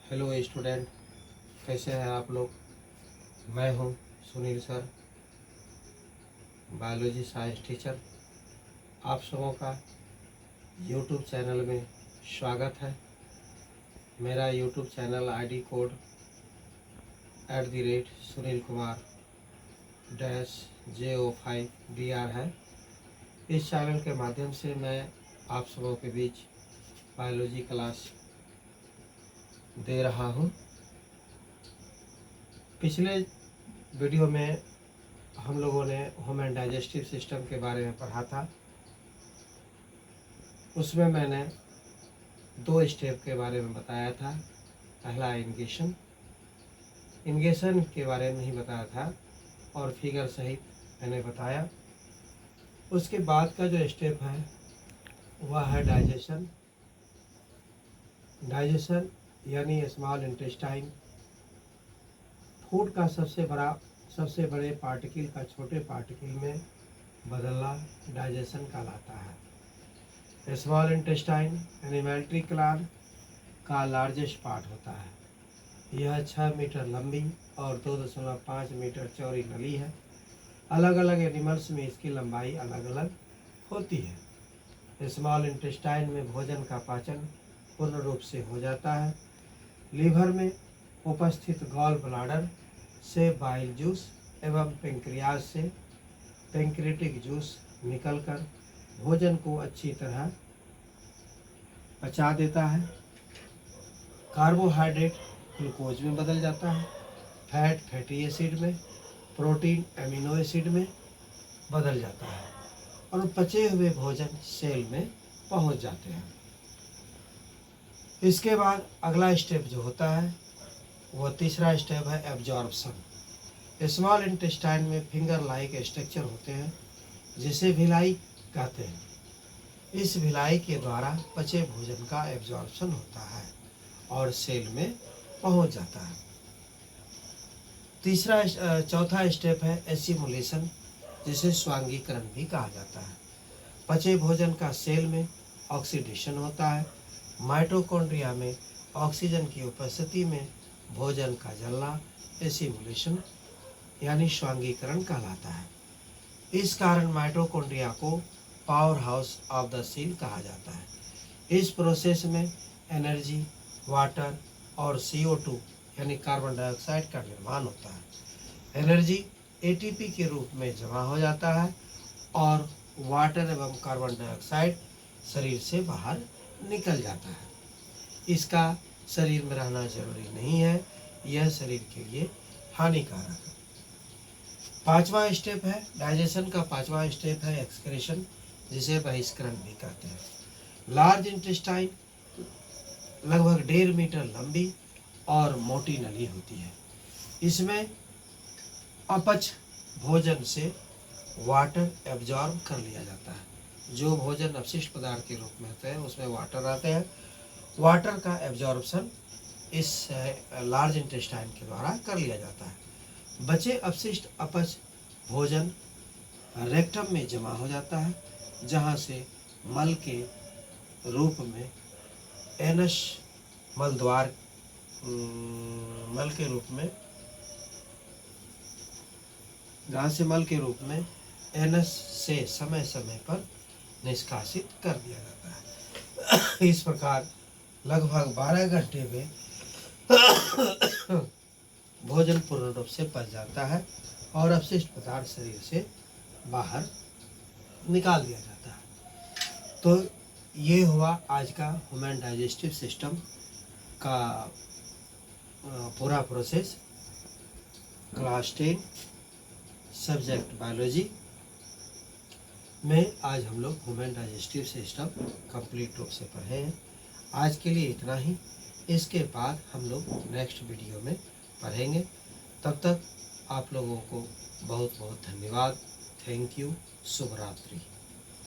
Hello student, कैसे हैं आप लोग। मैं हूं Sunil sir, biology science teacher. आप सबों का यूट्यूब चैनल में स्वागत है। मेरा YouTube channel ID code @SunilKumar-JO5BR है। इस चैनल के माध्यम से मैं आप सबों के बीच बायोलॉजी क्लास दे रहा हूं। पिछले वीडियो में हम लोगों ने ह्यूमन डाइजेस्टिव सिस्टम के बारे में पढ़ा था। उसमें मैंने 2 स्टेप के बारे में बताया था। पहला इंगेशन के बारे में ही बताया था और फिगर सहित मैंने बताया। उसके बाद का जो स्टेप है वह है डाइजेशन यानी स्मॉल इंटेस्टाइन। फूड का सबसे बड़े पार्टिकल का छोटे पार्टिकल में बदलना डाइजेशन कहलाता है। स्मॉल इंटेस्टाइन एलिमेंट्री ग्लैंड का लार्जेस्ट पार्ट होता है। यह 6 मीटर लंबी और 2.5 मीटर चौड़ी नली है। अलग अलग एनिमल्स में इसकी लंबाई अलग अलग होती है। स्मॉल इंटेस्टाइन में भोजन का पाचन पूर्ण रूप से हो जाता है। लीवर में उपस्थित गॉल ब्लाडर से बाइल जूस एवं पेंक्रियाज से पेंक्रेटिक जूस निकलकर भोजन को अच्छी तरह पचा देता है। कार्बोहाइड्रेट ग्लूकोज में बदल जाता है। फैट फैटी एसिड में, प्रोटीन एमिनो एसिड में बदल जाता है और पचे हुए भोजन सेल में पहुंच जाते हैं। इसके बाद अगला स्टेप जो होता है वह तीसरा स्टेप है एब्जॉर्प्शन। स्मॉल इंटेस्टाइन में फिंगर लाइक स्ट्रक्चर होते हैं जिसे भिलाई कहते हैं। इस भिलाई के द्वारा पचे भोजन का एब्जॉर्प्शन होता है और सेल में पहुंच जाता है। चौथा स्टेप है एसिमुलेशन, जिसे स्वांगीकरण भी कहा जाता है। पचे भोजन का सेल में ऑक्सीडेशन होता है। माइटोकॉन्ड्रिया में ऑक्सीजन की उपस्थिति में भोजन का जलना एसिमुलेशन यानी स्वांगीकरण कहलाता है। इस कारण माइटोकॉन्ड्रिया को power house of the cell कहा जाता है। इस प्रोसेस में एनर्जी, वाटर और CO2 यानी कार्बन डाइऑक्साइड का निर्माण होता है। एनर्जी ATP के रूप में जमा हो जाता है और वाटर एवं कार्बन डाइऑक्साइड शरीर से बाहर निकल जाता है। इसका शरीर में रहना जरूरी नहीं है, यह शरीर के लिए हानिकारक है। पांचवा स्टेप है डाइजेशन का। पांचवा स्टेप है एक्सक्रीशन, जिसे बहिष्करण भी कहते हैं। लार्ज इंटेस्टाइन लगभग 1.5 मीटर लंबी और मोटी नली होती है। इसमें अपच भोजन से वाटर एब्जॉर्ब कर लिया जाता है। जो भोजन अपशिष्ट पदार्थ के रूप में होते हैं उसमें वाटर आते हैं। वाटर का एब्जॉर्प्शन इस लार्ज इंटेस्टाइन के द्वारा कर लिया जाता है। बचे अपशिष्ट अपच भोजन रेक्टम में जमा हो जाता है, जहाँ से मल के रूप में एनस मलद्वार मल के रूप में जहाँ से मल के रूप में एनस से समय समय पर निष्कासित कर दिया जाता है। इस प्रकार लगभग 12 घंटे में भोजन पूर्ण रूप से पच जाता है और अपशिष्ट पदार्थ शरीर से बाहर निकाल दिया जाता है। तो ये हुआ आज का ह्यूमन डाइजेस्टिव सिस्टम का पूरा प्रोसेस। क्लास 10 सब्जेक्ट बायोलॉजी में आज हम लोग ह्यूमन डाइजेस्टिव सिस्टम कंप्लीट रूप से पढ़े हैं। आज के लिए इतना ही। इसके बाद हम लोग नेक्स्ट वीडियो में पढ़ेंगे। तब तक आप लोगों को बहुत बहुत धन्यवाद। Thank you. शुभ रात्रि।